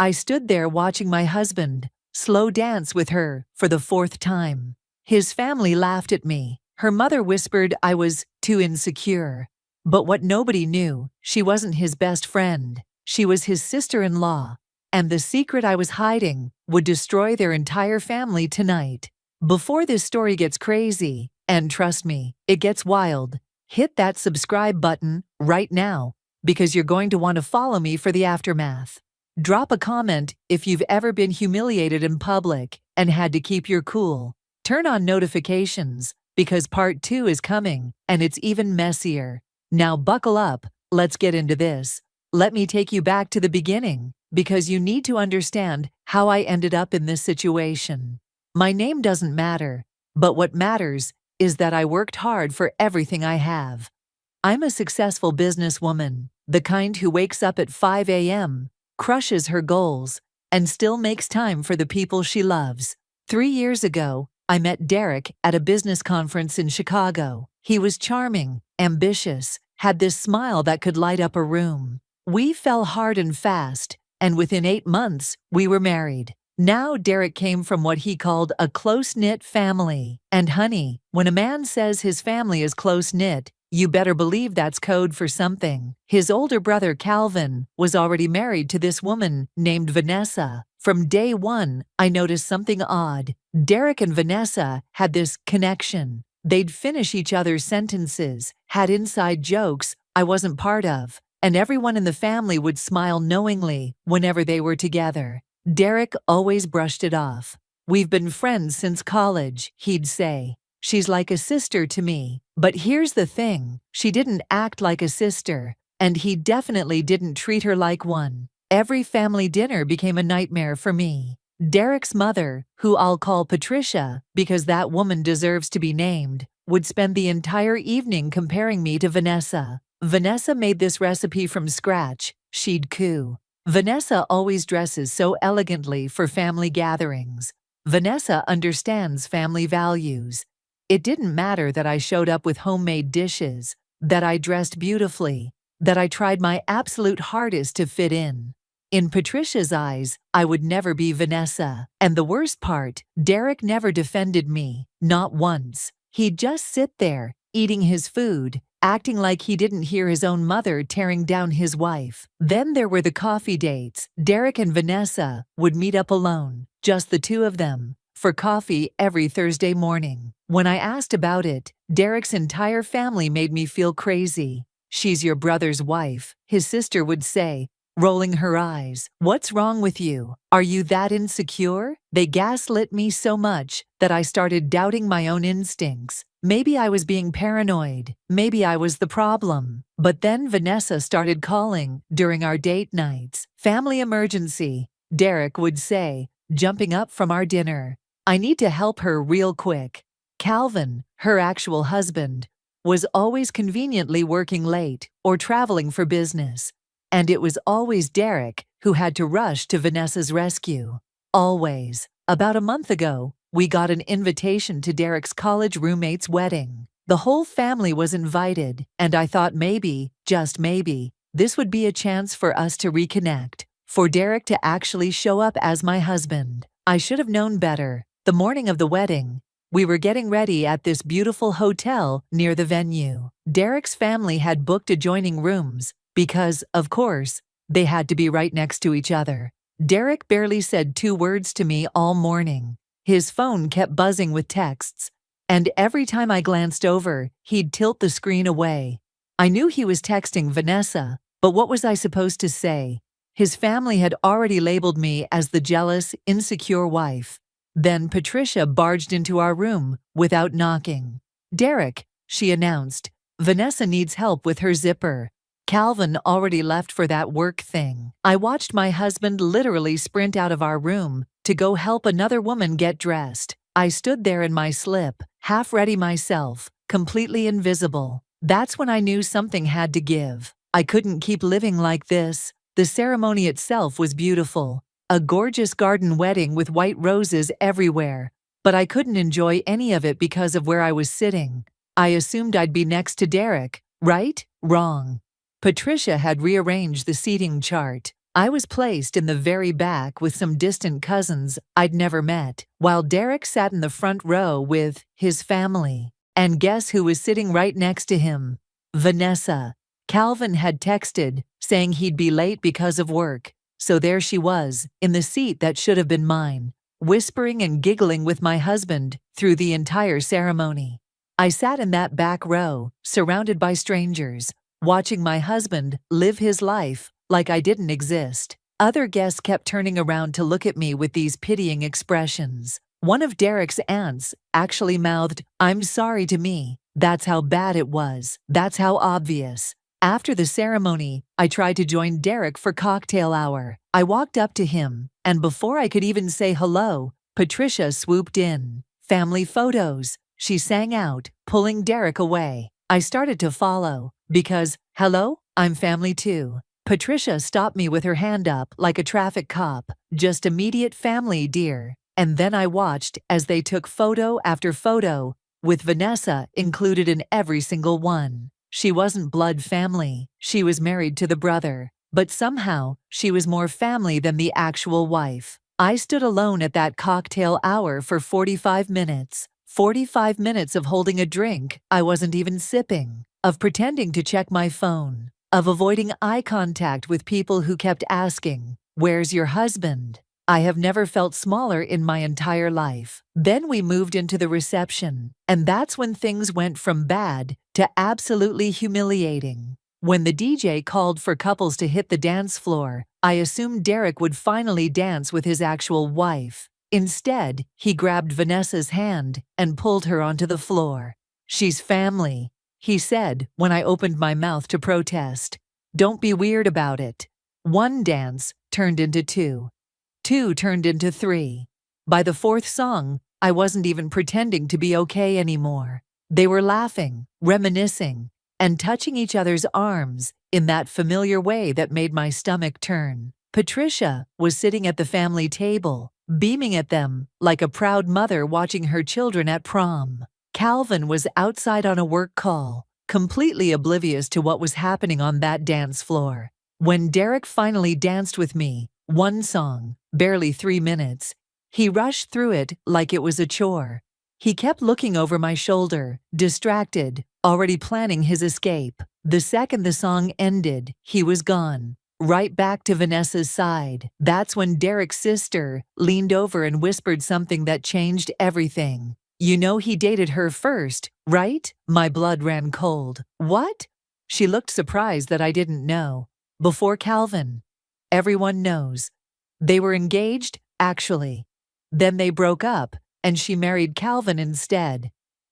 I stood there watching my husband slow dance with her for the fourth time. His family laughed at me. Her mother whispered I was too insecure. But what nobody knew, she wasn't his best friend. She was his sister-in-law. And the secret I was hiding would destroy their entire family tonight. Before this story gets crazy, and trust me, it gets wild, hit that subscribe button right now, because you're going to want to follow me for the aftermath. Drop a comment if you've ever been humiliated in public and had to keep your cool. Turn on notifications, because part 2 is coming, and it's even messier. Now buckle up, let's get into this. Let me take you back to the beginning, because you need to understand how I ended up in this situation. My name doesn't matter, but what matters is that I worked hard for everything I have. I'm a successful businesswoman, the kind who wakes up at 5 a.m., crushes her goals, and still makes time for the people she loves. 3 years ago, I met Derek at a business conference in Chicago. He was charming, ambitious, had this smile that could light up a room. We fell hard and fast, and within 8 months, we were married. Now Derek came from what he called a close-knit family. And honey, when a man says his family is close-knit, you better believe that's code for something. His older brother Calvin was already married to this woman named Vanessa. From day one, I noticed something odd. Derek and Vanessa had this connection. They'd finish each other's sentences, had inside jokes I wasn't part of, and everyone in the family would smile knowingly whenever they were together. Derek always brushed it off. "We've been friends since college," he'd say. "She's like a sister to me." But here's the thing, she didn't act like a sister, and he definitely didn't treat her like one. Every family dinner became a nightmare for me. Derek's mother, who I'll call Patricia because that woman deserves to be named, would spend the entire evening comparing me to Vanessa. Vanessa made this recipe from scratch, she'd coo. Vanessa always dresses so elegantly for family gatherings. Vanessa understands family values. It didn't matter that I showed up with homemade dishes, that I dressed beautifully, that I tried my absolute hardest to fit in. In Patricia's eyes, I would never be Vanessa. And the worst part, Derek never defended me, not once. He'd just sit there, eating his food, acting like he didn't hear his own mother tearing down his wife. Then there were the coffee dates. Derek and Vanessa would meet up alone, just the two of them, for coffee every Thursday morning. When I asked about it, Derek's entire family made me feel crazy. "She's your brother's wife," his sister would say, rolling her eyes. "What's wrong with you? Are you that insecure?" They gaslit me so much that I started doubting my own instincts. Maybe I was being paranoid. Maybe I was the problem. But then Vanessa started calling during our date nights. "Family emergency," Derek would say, jumping up from our dinner. "I need to help her real quick." Calvin, her actual husband, was always conveniently working late or traveling for business. And it was always Derek who had to rush to Vanessa's rescue. Always. About a month ago, we got an invitation to Derek's college roommate's wedding. The whole family was invited, and I thought maybe, just maybe, this would be a chance for us to reconnect, for Derek to actually show up as my husband. I should have known better. The morning of the wedding, we were getting ready at this beautiful hotel near the venue. Derek's family had booked adjoining rooms, because, of course, they had to be right next to each other. Derek barely said 2 words to me all morning. His phone kept buzzing with texts, and every time I glanced over, he'd tilt the screen away. I knew he was texting Vanessa, but what was I supposed to say? His family had already labeled me as the jealous, insecure wife. Then Patricia barged into our room without knocking. "Derek," she announced, "Vanessa needs help with her zipper." Calvin already left for that work thing. I watched my husband literally sprint out of our room to go help another woman get dressed. I stood there in my slip, half ready myself, completely invisible. That's when I knew something had to give. I couldn't keep living like this. The ceremony itself was beautiful. A gorgeous garden wedding with white roses everywhere. But I couldn't enjoy any of it because of where I was sitting. I assumed I'd be next to Derek, right? Wrong. Patricia had rearranged the seating chart. I was placed in the very back with some distant cousins I'd never met, while Derek sat in the front row with his family. And guess who was sitting right next to him? Vanessa. Calvin had texted, saying he'd be late because of work. So there she was, in the seat that should have been mine, whispering and giggling with my husband through the entire ceremony. I sat in that back row, surrounded by strangers, watching my husband live his life like I didn't exist. Other guests kept turning around to look at me with these pitying expressions. One of Derek's aunts actually mouthed, "I'm sorry," to me. That's how bad it was. That's how obvious. After the ceremony, I tried to join Derek for cocktail hour. I walked up to him, and before I could even say hello, Patricia swooped in. "Family photos," she sang out, pulling Derek away. I started to follow, because, hello, I'm family too. Patricia stopped me with her hand up like a traffic cop. "Just immediate family, dear." And then I watched as they took photo after photo, with Vanessa included in every single one. She wasn't blood family, she was married to the brother, but somehow she was more family than the actual wife. I stood alone at that cocktail hour for 45 minutes. 45 minutes of holding a drink I wasn't even sipping, of pretending to check my phone, of avoiding eye contact with people who kept asking, "Where's your husband?" I have never felt smaller in my entire life. Then we moved into the reception, and that's when things went from bad to absolutely humiliating. When the DJ called for couples to hit the dance floor, I assumed Derek would finally dance with his actual wife. Instead, he grabbed Vanessa's hand and pulled her onto the floor. "She's family," he said when I opened my mouth to protest. "Don't be weird about it." One dance turned into two. Two turned into three. By the fourth song, I wasn't even pretending to be okay anymore. They were laughing, reminiscing, and touching each other's arms in that familiar way that made my stomach turn. Patricia was sitting at the family table, beaming at them like a proud mother watching her children at prom. Calvin was outside on a work call, completely oblivious to what was happening on that dance floor. When Derek finally danced with me, one song, barely 3 minutes, he rushed through it like it was a chore. He kept looking over my shoulder, distracted, already planning his escape. The second the song ended, he was gone, right back to Vanessa's side. That's when Derek's sister leaned over and whispered something that changed everything. "You know he dated her first, right?" My blood ran cold. "What?" She looked surprised that I didn't know. "Before Calvin. Everyone knows. They were engaged, actually. Then they broke up, and she married Calvin instead.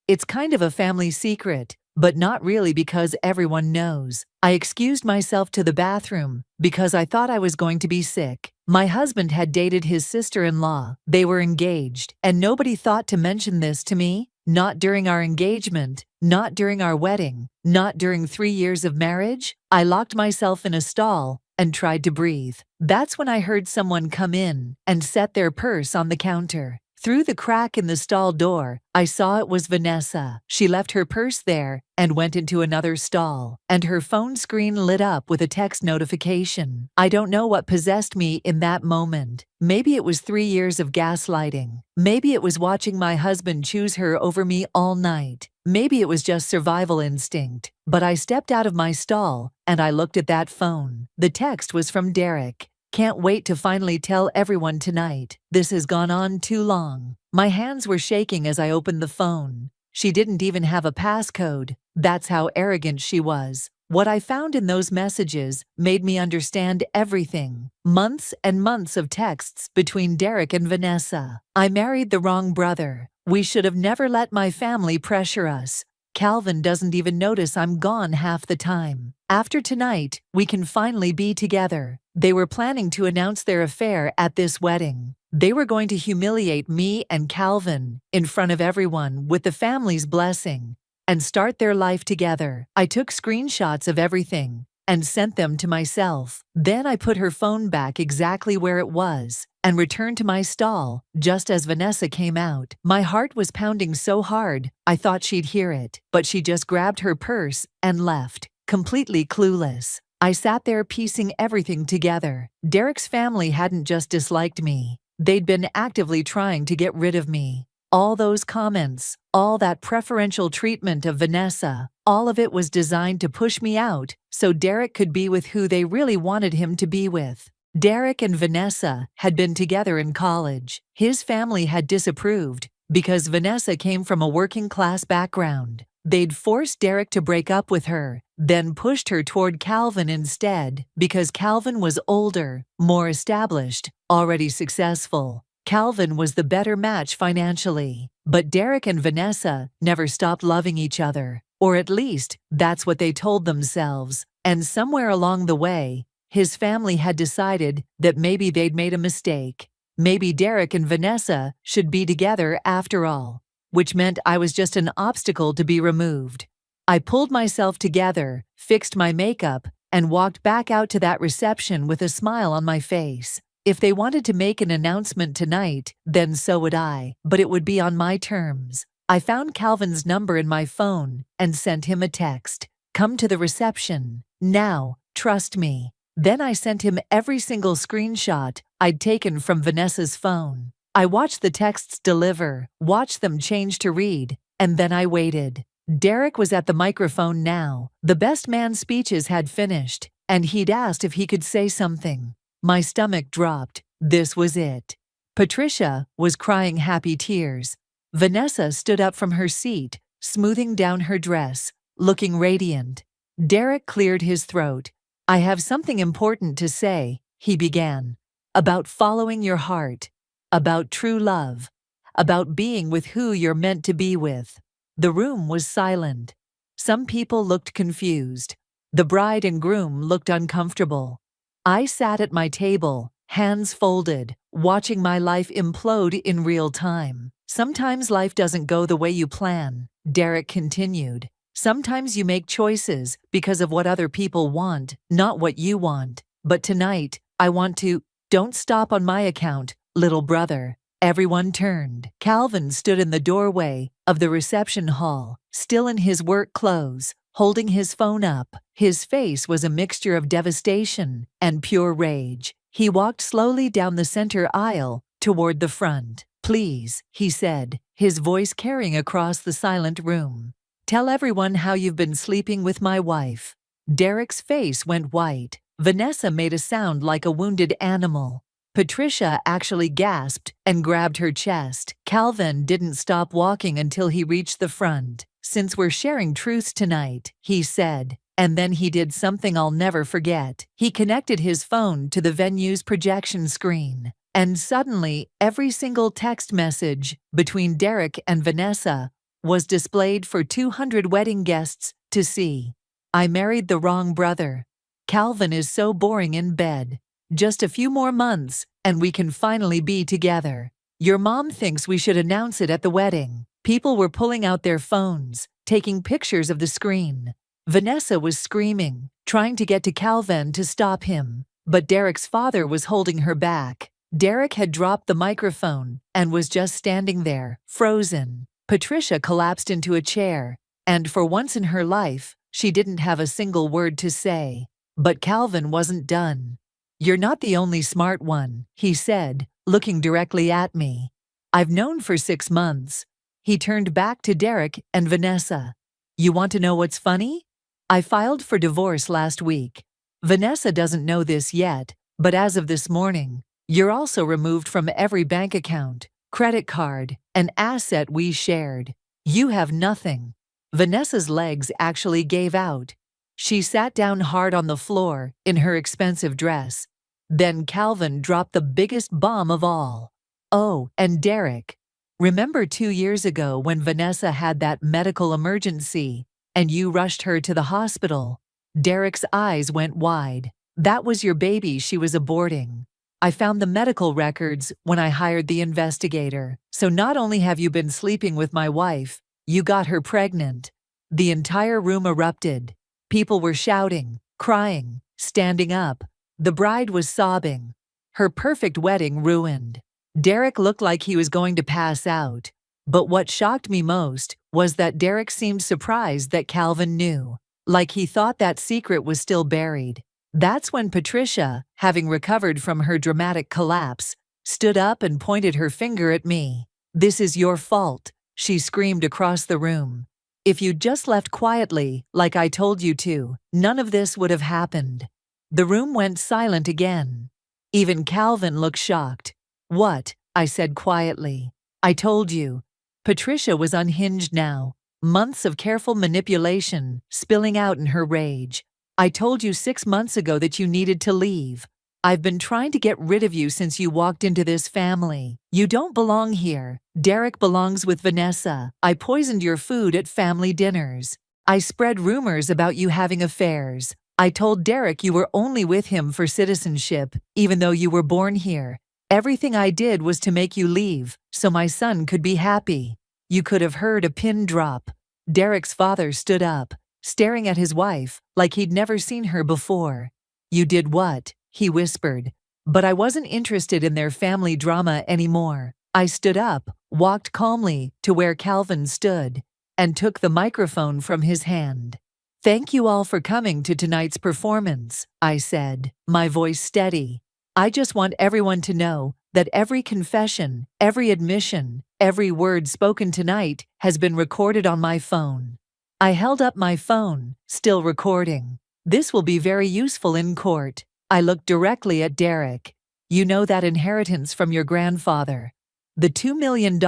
It's kind of a family secret, but not really because everyone knows." I excused myself to the bathroom because I thought I was going to be sick. My husband had dated his sister-in-law. They were engaged, and nobody thought to mention this to me. Not during our engagement, not during our wedding, not during 3 years of marriage. I locked myself in a stall and tried to breathe. That's when I heard someone come in and set their purse on the counter. Through the crack in the stall door, I saw it was Vanessa. She left her purse there and went into another stall, and her phone screen lit up with a text notification. I don't know what possessed me in that moment. Maybe it was 3 years of gaslighting. Maybe it was watching my husband choose her over me all night. Maybe it was just survival instinct. But I stepped out of my stall and I looked at that phone. The text was from Derek. "Can't wait to finally tell everyone tonight. This has gone on too long." My hands were shaking as I opened the phone. She didn't even have a passcode. That's how arrogant she was. What I found in those messages made me understand everything. Months and months of texts between Derek and Vanessa. "I married the wrong brother. We should have never let my family pressure us. Calvin doesn't even notice I'm gone half the time. After tonight, we can finally be together." They were planning to announce their affair at this wedding. They were going to humiliate me and Calvin in front of everyone with the family's blessing and start their life together. I took screenshots of everything and sent them to myself. Then I put her phone back exactly where it was and returned to my stall just as Vanessa came out. My heart was pounding so hard, I thought she'd hear it, but she just grabbed her purse and left, completely clueless. I sat there piecing everything together. Derek's family hadn't just disliked me, they'd been actively trying to get rid of me. All those comments, all that preferential treatment of Vanessa, all of it was designed to push me out so Derek could be with who they really wanted him to be with. Derek and Vanessa had been together in college. His family had disapproved because Vanessa came from a working-class background. They'd forced Derek to break up with her, then pushed her toward Calvin instead because Calvin was older, more established, already successful. Calvin was the better match financially, but Derek and Vanessa never stopped loving each other, or at least that's what they told themselves. And somewhere along the way, his family had decided that maybe they'd made a mistake. Maybe Derek and Vanessa should be together after all, which meant I was just an obstacle to be removed. I pulled myself together, fixed my makeup, and walked back out to that reception with a smile on my face. If they wanted to make an announcement tonight, then so would I, but it would be on my terms. I found Calvin's number in my phone and sent him a text. "Come to the reception. Now, trust me." Then I sent him every single screenshot I'd taken from Vanessa's phone. I watched the texts deliver, watched them change to read, and then I waited. Derek was at the microphone now. The best man speeches had finished, and he'd asked if he could say something. My stomach dropped. This was it. Patricia was crying happy tears. Vanessa stood up from her seat, smoothing down her dress, looking radiant. Derek cleared his throat. "I have something important to say," he began. "About following your heart. About true love. About being with who you're meant to be with." The room was silent. Some people looked confused. The bride and groom looked uncomfortable. I sat at my table, hands folded, watching my life implode in real time. "Sometimes life doesn't go the way you plan," Derek continued. "Sometimes you make choices because of what other people want, not what you want. But tonight, I want to— don't stop on my account, little brother." Everyone turned. Calvin stood in the doorway of the reception hall, still in his work clothes, holding his phone up. His face was a mixture of devastation and pure rage. He walked slowly down the center aisle toward the front. "Please," he said, his voice carrying across the silent room. "Tell everyone how you've been sleeping with my wife." Derek's face went white. Vanessa made a sound like a wounded animal. Patricia actually gasped and grabbed her chest. Calvin didn't stop walking until he reached the front. "Since we're sharing truths tonight," he said. And then he did something I'll never forget. He connected his phone to the venue's projection screen. And suddenly, every single text message between Derek and Vanessa was displayed for 200 wedding guests to see. "I married the wrong brother. Calvin is so boring in bed. Just a few more months, and we can finally be together. Your mom thinks we should announce it at the wedding." People were pulling out their phones, taking pictures of the screen. Vanessa was screaming, trying to get to Calvin to stop him, but Derek's father was holding her back. Derek had dropped the microphone and was just standing there, frozen. Patricia collapsed into a chair, and for once in her life, she didn't have a single word to say. But Calvin wasn't done. "You're not the only smart one," he said, looking directly at me. "I've known for 6 months." He turned back to Derek and Vanessa. "You want to know what's funny? I filed for divorce last week. Vanessa doesn't know this yet, but as of this morning, you're also removed from every bank account, credit card, and asset we shared. You have nothing." Vanessa's legs actually gave out. She sat down hard on the floor in her expensive dress. Then Calvin dropped the biggest bomb of all. "Oh, and Derek, remember 2 years ago when Vanessa had that medical emergency and you rushed her to the hospital?" Derek's eyes went wide. "That was your baby she was aborting. I found the medical records when I hired the investigator. So not only have you been sleeping with my wife, you got her pregnant." The entire room erupted. People were shouting, crying, standing up. The bride was sobbing. Her perfect wedding ruined. Derek looked like he was going to pass out. But what shocked me most was that Derek seemed surprised that Calvin knew, like he thought that secret was still buried. That's when Patricia, having recovered from her dramatic collapse, stood up and pointed her finger at me. "This is your fault," she screamed across the room. "If you'd just left quietly, like I told you to, none of this would have happened." The room went silent again. Even Calvin looked shocked. "What?" I said quietly. "I told you." Patricia was unhinged now, months of careful manipulation spilling out in her rage. "I told you 6 months ago that you needed to leave. I've been trying to get rid of you since you walked into this family. You don't belong here. Derek belongs with Vanessa. I poisoned your food at family dinners. I spread rumors about you having affairs. I told Derek you were only with him for citizenship, even though you were born here. Everything I did was to make you leave, so my son could be happy." You could have heard a pin drop. Derek's father stood up, staring at his wife like he'd never seen her before. "You did what?" he whispered. But I wasn't interested in their family drama anymore. I stood up, walked calmly to where Calvin stood, and took the microphone from his hand. "Thank you all for coming to tonight's performance," I said, my voice steady. "I just want everyone to know that every confession, every admission, every word spoken tonight has been recorded on my phone." I held up my phone, still recording. "This will be very useful in court." I looked directly at Derek. "You know that inheritance from your grandfather? The $2 million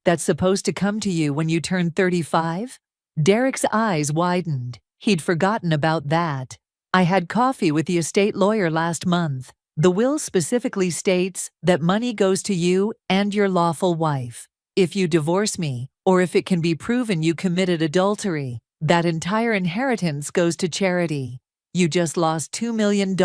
that's supposed to come to you when you turn 35? Derek's eyes widened. He'd forgotten about that. "I had coffee with the estate lawyer last month. The will specifically states that money goes to you and your lawful wife. If you divorce me, or if it can be proven you committed adultery, that entire inheritance goes to charity. You just lost $2 million.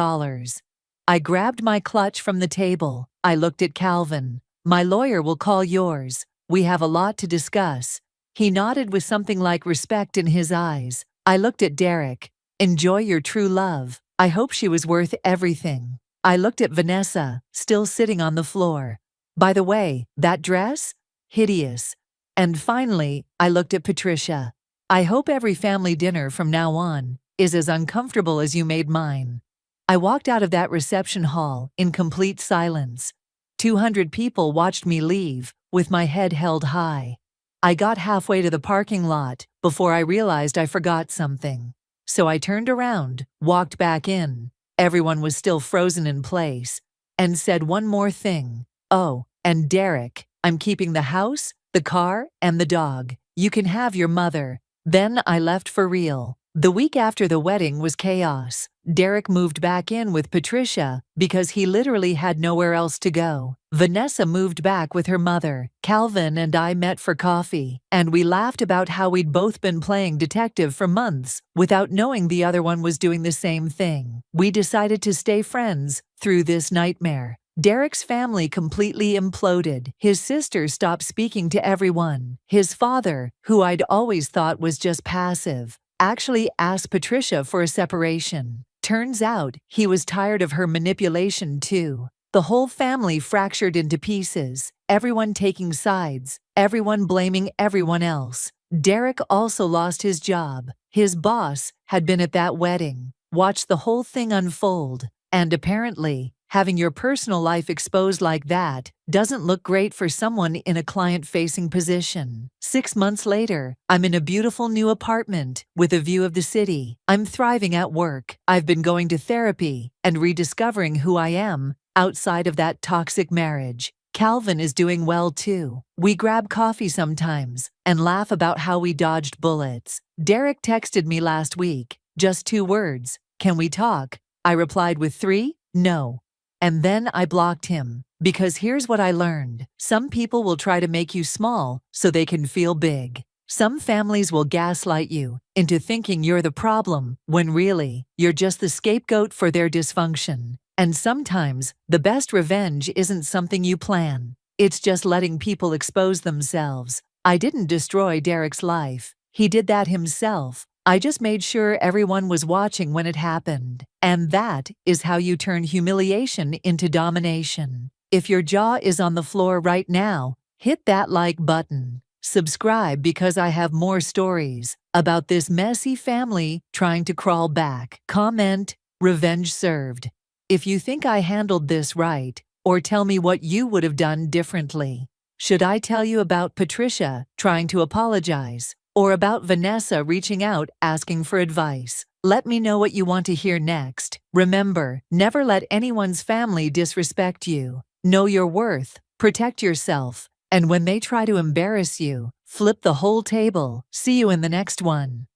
I grabbed my clutch from the table. I looked at Calvin. "My lawyer will call yours. We have a lot to discuss." He nodded with something like respect in his eyes. I looked at Derek. "Enjoy your true love. I hope she was worth everything." I looked at Vanessa, still sitting on the floor. "By the way, that dress? Hideous." And finally, I looked at Patricia. "I hope every family dinner from now on is as uncomfortable as you made mine." I walked out of that reception hall in complete silence. 200 people watched me leave, with my head held high. I got halfway to the parking lot before I realized I forgot something. So I turned around, walked back in. Everyone was still frozen in place, and said one more thing. "Oh, and Derek, I'm keeping the house, the car, and the dog. You can have your mother." Then I left for real. The week after the wedding was chaos. Derek moved back in with Patricia because he literally had nowhere else to go. Vanessa moved back with her mother. Calvin and I met for coffee, and we laughed about how we'd both been playing detective for months without knowing the other one was doing the same thing. We decided to stay friends through this nightmare. Derek's family completely imploded. His sister stopped speaking to everyone. His father, who I'd always thought was just passive, actually asked Patricia for a separation. Turns out, he was tired of her manipulation too. The whole family fractured into pieces, everyone taking sides, everyone blaming everyone else. Derek also lost his job. His boss had been at that wedding, watched the whole thing unfold, and apparently, having your personal life exposed like that doesn't look great for someone in a client-facing position. 6 months later, I'm in a beautiful new apartment with a view of the city. I'm thriving at work. I've been going to therapy and rediscovering who I am outside of that toxic marriage. Calvin is doing well too. We grab coffee sometimes and laugh about how we dodged bullets. Derek texted me last week, just 2 words, "Can we talk?" I replied with 3, "No." And then I blocked him. Because here's what I learned. Some people will try to make you small so they can feel big. Some families will gaslight you into thinking you're the problem when really, you're just the scapegoat for their dysfunction. And sometimes, the best revenge isn't something you plan. It's just letting people expose themselves. I didn't destroy Derek's life. He did that himself. I just made sure everyone was watching when it happened. And that is how you turn humiliation into domination. If your jaw is on the floor right now, hit that like button. Subscribe because I have more stories about this messy family trying to crawl back. Comment, Revenge served. If you think I handled this right, or tell me what you would have done differently. Should I tell you about Patricia trying to apologize, or about Vanessa reaching out asking for advice? Let me know what you want to hear next. Remember, never let anyone's family disrespect you. Know your worth, protect yourself, and when they try to embarrass you, flip the whole table. See you in the next one.